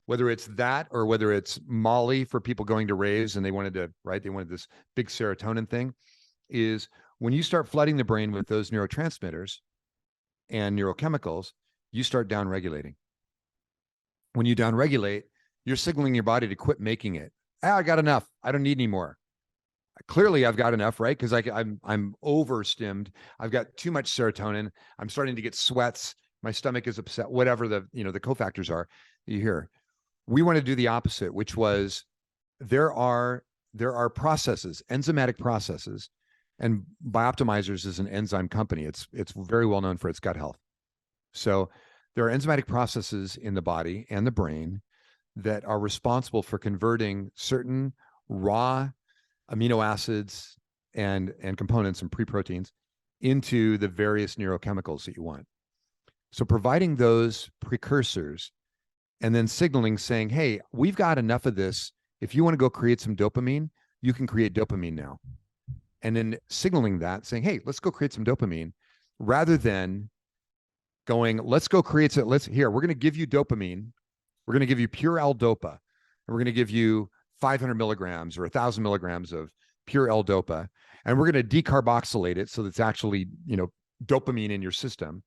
whether it's that or whether it's Molly for people going to raves and they wanted this big serotonin thing, is when you start flooding the brain with those neurotransmitters and neurochemicals, you start downregulating. When you downregulate, you're signaling your body to quit making it. I got enough. I don't need any more. Clearly, I've got enough, right? Because I'm overstimmed. I've got too much serotonin. I'm starting to get sweats. My stomach is upset. Whatever the cofactors are you hear. We want to do the opposite, which was there are processes, enzymatic processes, and Bioptimizers is an enzyme company. It's very well known for its gut health. So there are enzymatic processes in the body and the brain that are responsible for converting certain raw amino acids and components and pre-proteins into the various neurochemicals that you want. So providing those precursors and then signaling saying, hey, we've got enough of this. If you want to go create some dopamine, you can create dopamine now. And then signaling that, saying, hey, let's go create some dopamine, rather than going, let's go create it. We're going to give you dopamine. We're going to give you pure L-Dopa. And we're going to give you 500 milligrams or 1,000 milligrams of pure L-Dopa. And we're going to decarboxylate it so that's actually, dopamine in your system.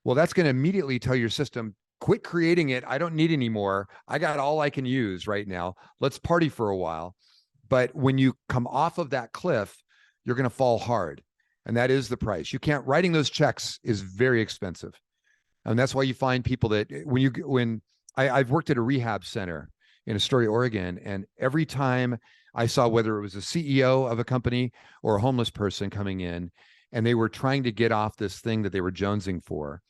Well, that's going to immediately tell your system, quit creating it. I don't need any more. I got all I can use right now. Let's party for a while. But when you come off of that cliff, you're going to fall hard. And that is the price. Writing those checks is very expensive. And that's why you find people that I've worked at a rehab center in Astoria, Oregon, and every time I saw, whether it was a CEO of a company or a homeless person coming in, and they were trying to get off this thing that they were jonesing for,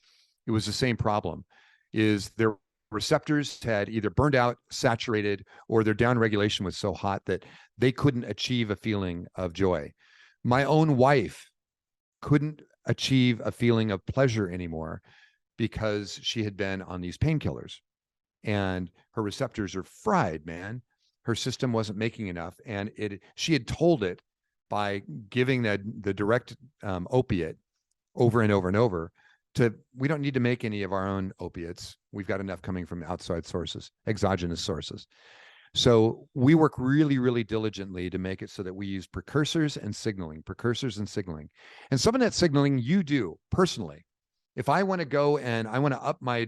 it was the same problem. Is their receptors had either burned out, saturated, or their downregulation was so hot that they couldn't achieve a feeling of joy. My own wife couldn't achieve a feeling of pleasure anymore because she had been on these painkillers, and her receptors are fried, man. Her system wasn't making enough, and she had told it by giving the direct opiate over and over and over we don't need to make any of our own opiates. We've got enough coming from outside sources, exogenous sources. So we work really, really diligently to make it so that we use precursors and signaling. And some of that signaling you do personally. If I want to go and I want to up my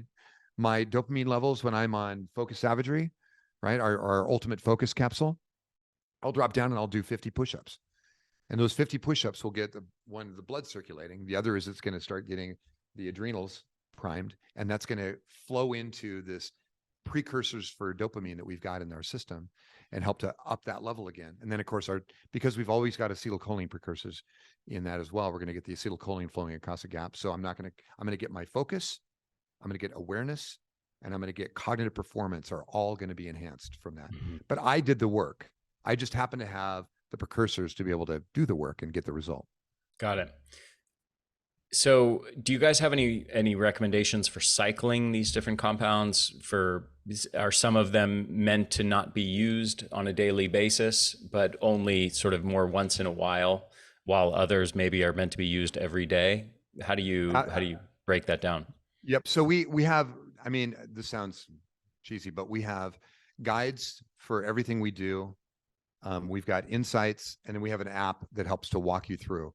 dopamine levels when I'm on Focus Savagery, right? Our ultimate focus capsule, I'll drop down and I'll do 50 push-ups. And those 50 push-ups will get the blood circulating. The other is it's going to start getting the adrenals primed, and that's going to flow into this precursors for dopamine that we've got in our system and help to up that level again. And then of course because we've always got acetylcholine precursors in that as well, we're going to get the acetylcholine flowing across the gap. So I'm going to get my focus, I'm going to get awareness, and I'm going to get cognitive performance are all going to be enhanced from that. Mm-hmm. But I did the work. I just happen to have the precursors to be able to do the work and get the result. Got it. So do you guys have any recommendations for cycling these different compounds? Are some of them meant to not be used on a daily basis, but only sort of more once in a while others maybe are meant to be used every day? How do you break that down? Yep. So we have, I mean, this sounds cheesy, but we have guides for everything we do. We've got insights, and then we have an app that helps to walk you through.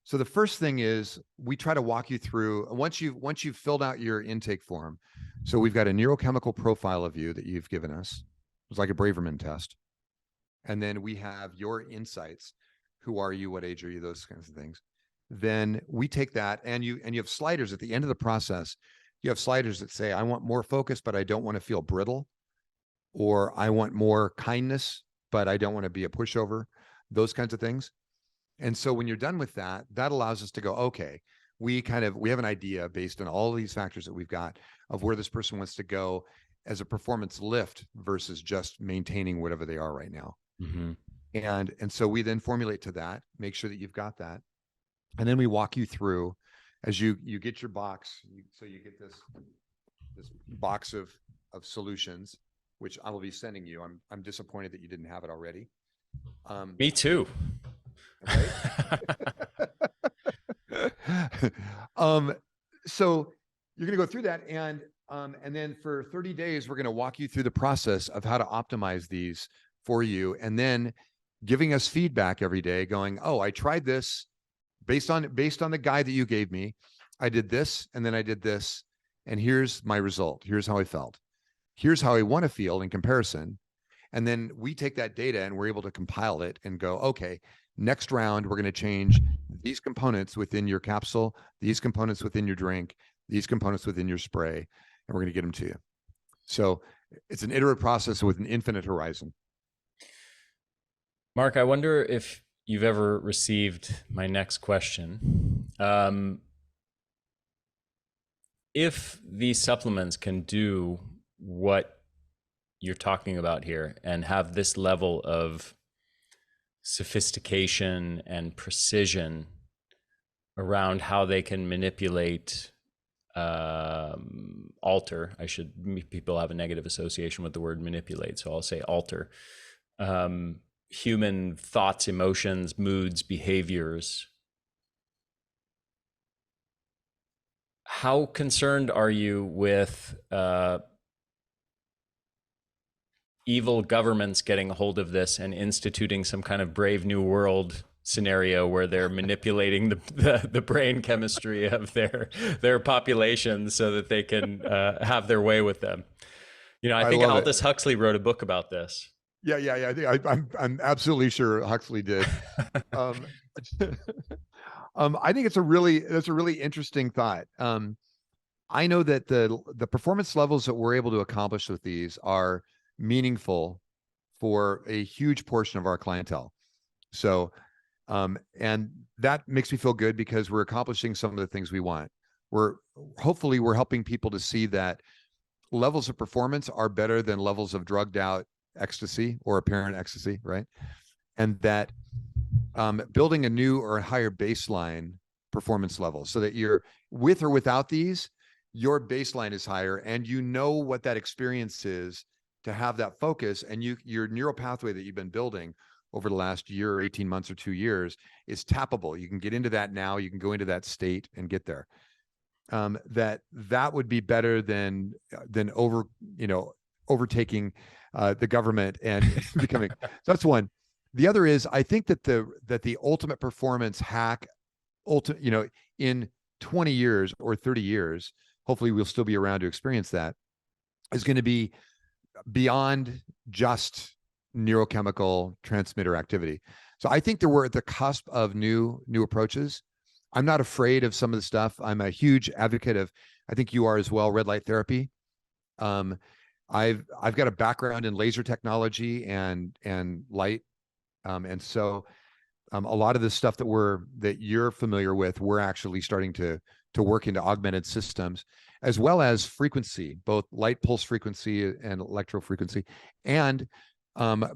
So the first thing is we try to walk you through once you've filled out your intake form. So we've got a neurochemical profile of you that you've given us. It's like a Braverman test. And then we have your insights. Who are you? What age are you? Those kinds of things. Then we take that, and you have sliders at the end of the process. You have sliders that say, I want more focus, but I don't want to feel brittle, or I want more kindness, but I don't want to be a pushover, those kinds of things. And so when you're done with that, that allows us to go, okay, we have an idea based on all of these factors that we've got of where this person wants to go as a performance lift versus just maintaining whatever they are right now. Mm-hmm. And so we then formulate to that, make sure that you've got that. And then we walk you through as you get your box. So you get this box of solutions, which I will be sending you. I'm disappointed that you didn't have it already. Me too. Right? So you're going to go through that, and then for 30 days, we're going to walk you through the process of how to optimize these for you, and then giving us feedback every day, going, oh, I tried this based on the guide that you gave me. I did this, and then I did this, and here's my result. Here's how I felt. Here's how I want to feel in comparison. And then we take that data and we're able to compile it and go, okay, next round, we're going to change these components within your capsule, these components within your drink, these components within your spray, and we're going to get them to you. So it's an iterative process with an infinite horizon. Mark, I wonder if you've ever received my next question. If these supplements can do what you're talking about here and have this level of sophistication and precision around how they can manipulate, alter. People have a negative association with the word manipulate, so I'll say alter, human thoughts, emotions, moods, behaviors. How concerned are you with evil governments getting a hold of this and instituting some kind of Brave New World scenario where they're manipulating the brain chemistry of their population so that they can have their way with them? You know, I think Aldous Huxley wrote a book about this. Yeah. I think I'm absolutely sure Huxley did. I think that's a really interesting thought. I know that the performance levels that we're able to accomplish with these are meaningful for a huge portion of our clientele. So, and that makes me feel good because we're accomplishing some of the things we want. Hopefully we're helping people to see that levels of performance are better than levels of drugged out ecstasy or apparent ecstasy, right? And that building a new or a higher baseline performance level so that you're with or without these, your baseline is higher and you know what that experience is to have that focus, and your neural pathway that you've been building over the last year or 18 months or 2 years is tappable. You can get into that now, you can go into that state and get there. That would be better than overtaking the government and becoming. So that's one. The other is, I think that the ultimate performance hack, in 20 years or 30 years, hopefully we'll still be around to experience that, is going to be beyond just neurochemical transmitter activity. So I think that we're at the cusp of new approaches. I'm not afraid of some of the stuff. I'm a huge advocate of, I think you are as well, red light therapy. I've got a background in laser technology and light. And so a lot of the stuff that you're familiar with, we're actually starting to work into augmented systems, as well as frequency, both light pulse frequency and electro frequency, and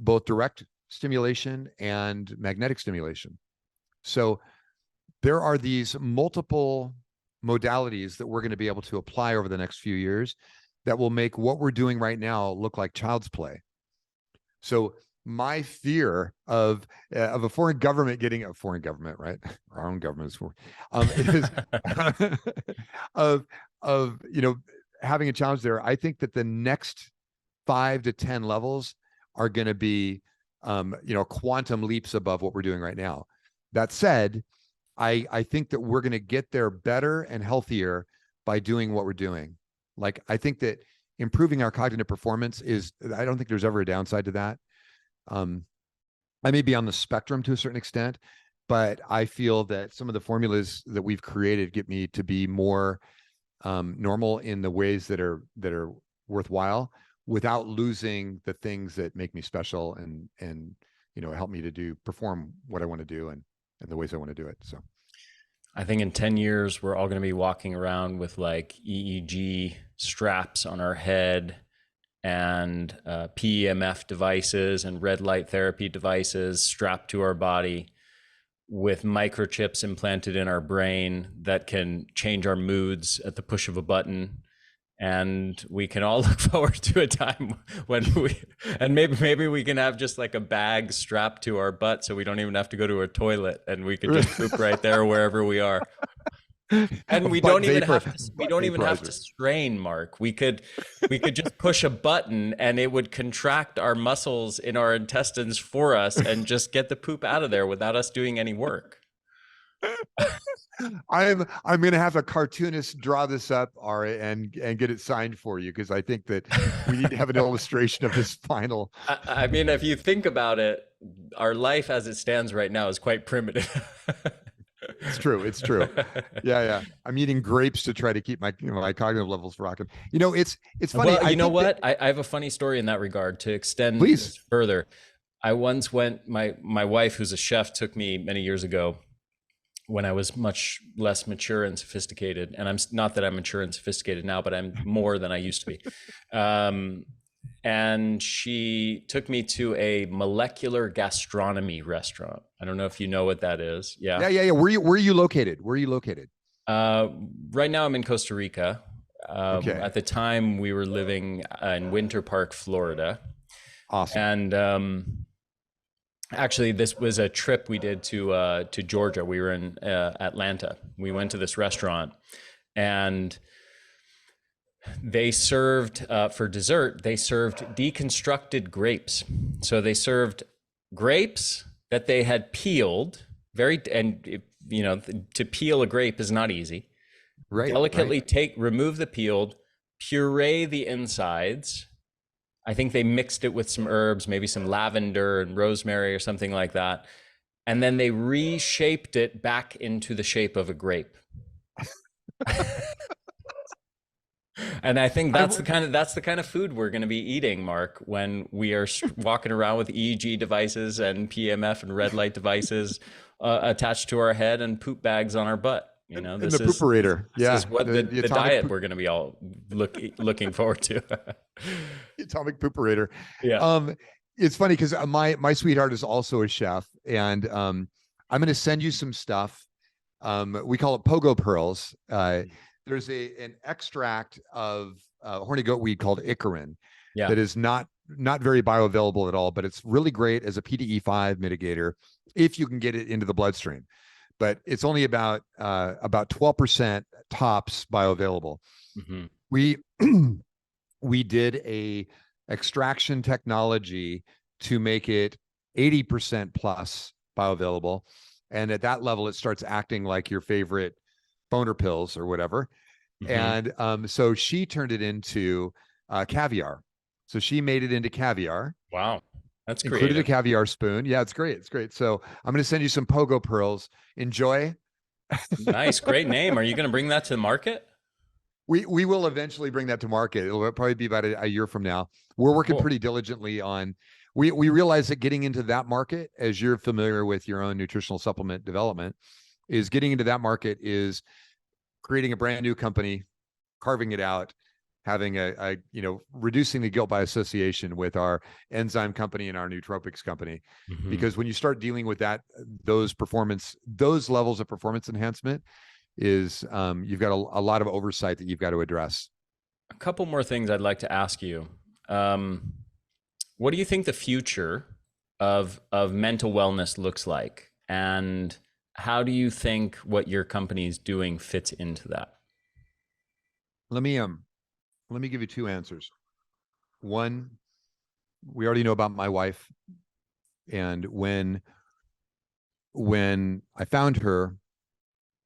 both direct stimulation and magnetic stimulation. So there are these multiple modalities that we're going to be able to apply over the next few years that will make what we're doing right now look like child's play. So my fear of a foreign government getting a foreign government, right? Our own government is of having a challenge there. I think that the next 5 to 10 levels are going to be quantum leaps above what we're doing right now. That said, I think that we're going to get there better and healthier by doing what we're doing. Like, I think that improving our cognitive performance I don't think there's ever a downside to that. I may be on the spectrum to a certain extent, but I feel that some of the formulas that we've created get me to be more normal in the ways that are worthwhile, without losing the things that make me special and help me to perform what I want to do and the ways I want to do it. So I think in 10 years, we're all going to be walking around with like EEG straps on our head and PEMF devices and red light therapy devices strapped to our body with microchips implanted in our brain that can change our moods at the push of a button. And we can all look forward to a time when maybe we can have just like a bag strapped to our butt so we don't even have to go to a toilet and we can just poop right there wherever we are. And we don't even have to strain, Mark. We could just push a button and it would contract our muscles in our intestines for us and just get the poop out of there without us doing any work. I'm going to have a cartoonist draw this up, Ari, and get it signed for you, because I think that we need to have an illustration of this final. I mean, if you think about it, our life as it stands right now is quite primitive. It's true. Yeah. I'm eating grapes to try to keep my cognitive levels rocking. It's funny. Well, I have a funny story in that regard to extend this further. I once went, my wife, who's a chef, took me many years ago when I was much less mature and sophisticated. And I'm not that I'm mature and sophisticated now, but I'm more than I used to be. And and she took me to a molecular gastronomy restaurant. I don't know if you know what that is. Yeah. Yeah. Where are you located? Where are you located? Right now I'm in Costa Rica. Okay. At the time we were living in Winter Park, Florida. Awesome. And actually, this was a trip we did to Georgia. We were in Atlanta. We went to this restaurant, and they served for dessert. They served deconstructed grapes. So they served grapes that they had peeled to peel a grape is not easy. Right. Delicately remove the peeled, puree the insides. I think they mixed it with some herbs, maybe some lavender and rosemary or something like that. And then they reshaped it back into the shape of a grape. And I think that's the kind of food we're going to be eating, Mark, when we are walking around with EEG devices and PMF and red light devices attached to our head and poop bags on our butt. You know, this is the pooperator. This is what the diet we're going to be all looking forward to. The atomic pooperator. Yeah. It's funny because my sweetheart is also a chef, and I'm going to send you some stuff. We call it pogo pearls. There's an extract of horny goat weed called Icarin that is not very bioavailable at all, but it's really great as a PDE5 mitigator if you can get it into the bloodstream. But it's only about 12% tops bioavailable. Mm-hmm. We did a extraction technology to make it 80% plus bioavailable, and at that level, it starts acting like your favorite boner pills or whatever. Mm-hmm. And so she turned it into caviar. So she made it into caviar. Wow. That's great. Included a caviar spoon. Yeah, it's great. It's great. So I'm going to send you some pogo pearls. Enjoy. Nice. Great name. Are you going to bring that to the market? We will eventually bring that to market. It'll probably be about a year from now. We're working pretty diligently on, we realize that getting into that market, as you're familiar with your own nutritional supplement development, is getting into that market is creating a brand new company, carving it out, having reducing the guilt by association with our enzyme company and our nootropics company. Mm-hmm. Because when you start dealing with those levels of performance enhancement is you've got a lot of oversight that you've got to address. A couple more things I'd like to ask you. What do you think the future of mental wellness looks like? And how do you think what your company is doing fits into that? Let me give you two answers. One, we already know about my wife. And when I found her,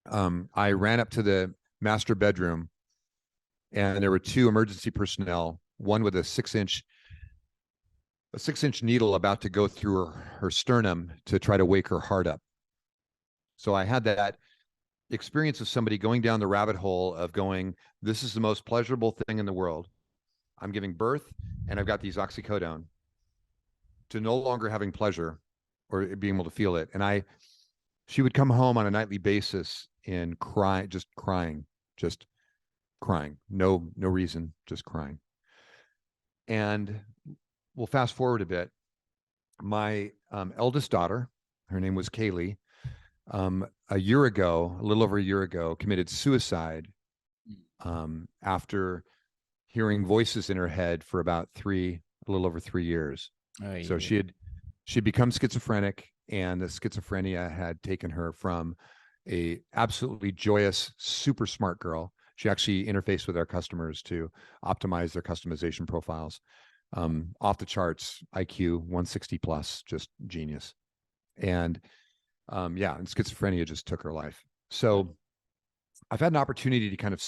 I ran up to the master bedroom, and there were two emergency personnel, one with a 6-inch needle about to go through her sternum to try to wake her heart up. So I had that experience of somebody going down the rabbit hole of going, this is the most pleasurable thing in the world. I'm giving birth and I've got these oxycodone, to no longer having pleasure or being able to feel it. And she would come home on a nightly basis and cry, just crying. No reason, just crying. And we'll fast forward a bit. My eldest daughter, her name was Kaylee, a little over a year ago, committed suicide after hearing voices in her head for a little over 3 years. So she'd become schizophrenic, and the schizophrenia had taken her from a absolutely joyous, super smart girl. She actually interfaced with our customers to optimize their customization profiles. Off the charts, IQ 160 plus, just genius. And and schizophrenia just took her life. So I've had an opportunity to kind of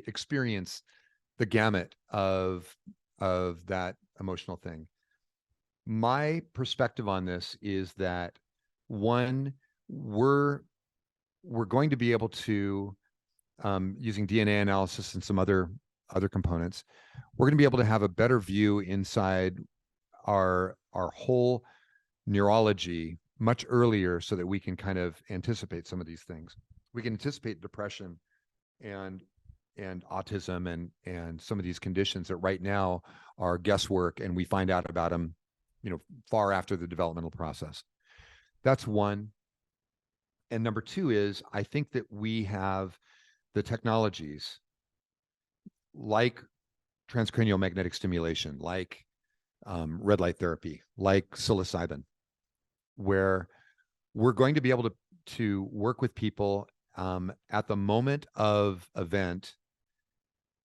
experience the gamut of that emotional thing. My perspective on this is that, one, we're going to be able to, using DNA analysis and some other components, we're going to be able to have a better view inside our whole neurology much earlier, so that we can kind of anticipate some of these things. We can anticipate depression and autism and some of these conditions that right now are guesswork, and we find out about them, far after the developmental process. That's one. And number two is, I think that we have the technologies like transcranial magnetic stimulation, like red light therapy, like psilocybin, where we're going to be able to work with people at the moment of event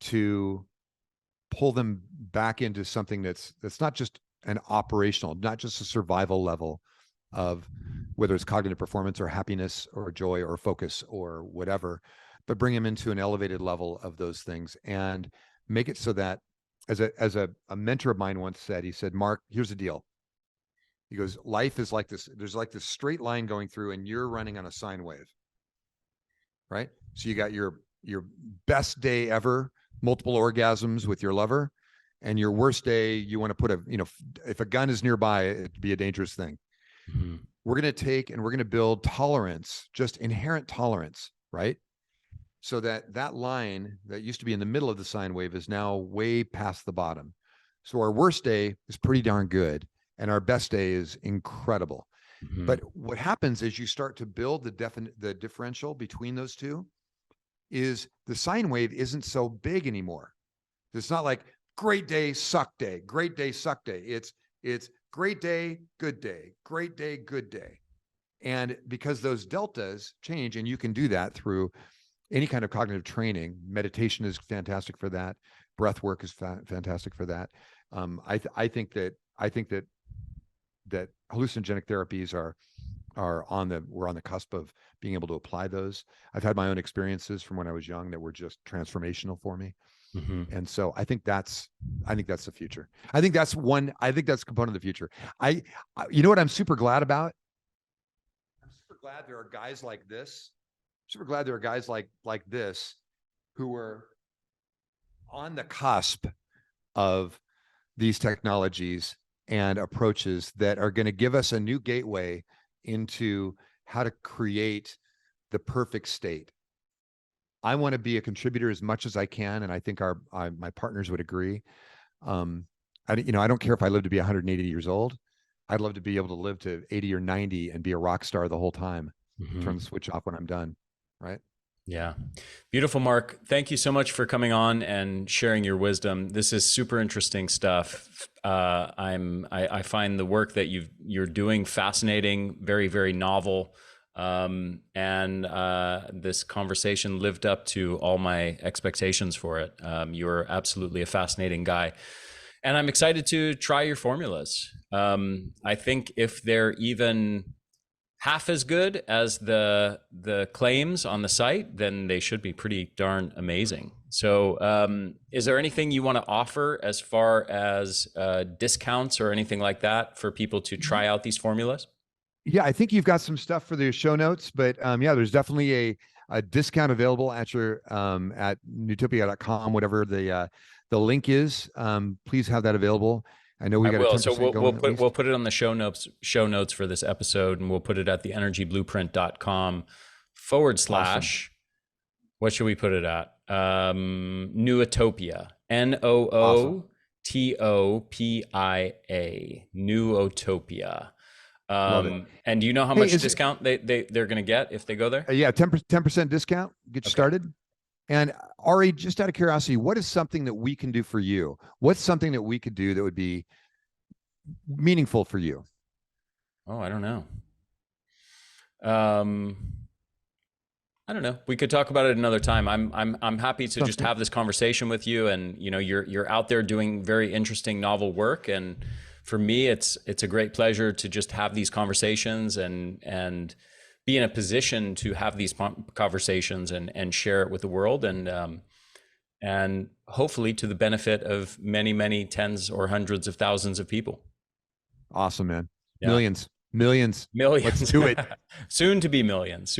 to pull them back into something that's not just an operational, not just a survival level of whether it's cognitive performance or happiness or joy or focus or whatever, but bring them into an elevated level of those things and make it so that, as a mentor of mine once said, he said, Mark, here's the deal. He goes, life is like this. There's like this straight line going through, and you're running on a sine wave, right? So you got your best day ever, multiple orgasms with your lover, and your worst day, you want to put if a gun is nearby, it'd be a dangerous thing. Mm-hmm. We're going to take and we're going to build tolerance, just inherent tolerance, right? So that line that used to be in the middle of the sine wave is now way past the bottom. So our worst day is pretty darn good, and our best day is incredible. Mm-hmm. But what happens is you start to build the differential between those two is the sine wave isn't so big anymore. It's not like great day, suck day, great day, suck day. It's great day, good day, great day, good day. And because those deltas change, and you can do that through any kind of cognitive training, meditation is fantastic for that. Breath work is fantastic for that. I think that hallucinogenic therapies we're on the cusp of being able to apply those. I've had my own experiences from when I was young that were just transformational for me. Mm-hmm. And so I think that's the future. I think that's a component of the future. You know what I'm super glad about? I'm super glad there are guys like this. Super glad there are guys like this who are on the cusp of these technologies and approaches that are going to give us a new gateway into how to create the perfect state. I want to be a contributor as much as I can, and I think my partners would agree. I don't care if I live to be 180 years old. I'd love to be able to live to 80 or 90 and be a rock star the whole time. Mm-hmm. Turn the switch off when I'm done. Right? Yeah. Beautiful, Mark. Thank you so much for coming on and sharing your wisdom. This is super interesting stuff. I find the work that you're doing fascinating, very, very novel. And this conversation lived up to all my expectations for it. You're absolutely a fascinating guy. And I'm excited to try your formulas. I think if they're even half as good as the claims on the site, then they should be pretty darn amazing. So is there anything you want to offer as far as discounts or anything like that for people to try out these formulas? Yeah, I think you've got some stuff for the show notes, but yeah, there's definitely a discount available at your at nootopia.com, whatever the link is. Please have that available. I know we got a 10% so we'll put it on the show notes for this episode, and we'll put it at theenergyblueprint.com / awesome. What should we put it at? Nootopia. Nootopia. Nootopia. And do you know how much discount they're going to get if they go there? Yeah, 10% discount. Get you started. And Ari, just out of curiosity, what is something that we can do for you? What's something that we could do that would be meaningful for you? Oh, I don't know. I don't know. We could talk about it another time. I'm happy to just have this conversation with you. And you're out there doing very interesting, novel work. And for me, it's a great pleasure to just have these conversations and be in a position to have these conversations and share it with the world, and hopefully to the benefit of many, many tens or hundreds of thousands of people. Awesome, man. Yeah. Millions. Let's do it. Soon to be millions.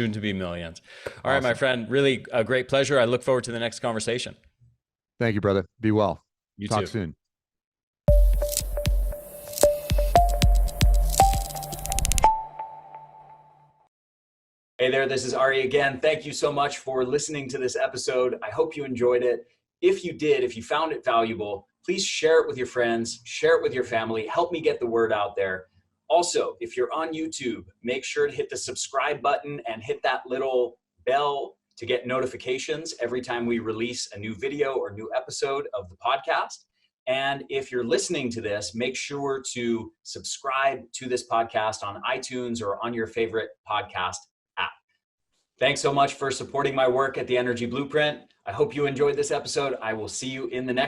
All right, my friend, really a great pleasure. I look forward to the next conversation. Thank you, brother. Be well. You Talk too. soon. Hey there, this is Ari again. Thank you so much for listening to this episode. I hope you enjoyed it. If you did, if you found it valuable, please share it with your friends, share it with your family, help me get the word out there. Also, if you're on YouTube, make sure to hit the subscribe button and hit that little bell to get notifications every time we release a new video or new episode of the podcast. And if you're listening to this, make sure to subscribe to this podcast on iTunes or on your favorite podcast app. Thanks so much for supporting my work at the Energy Blueprint. I hope you enjoyed this episode. I will see you in the next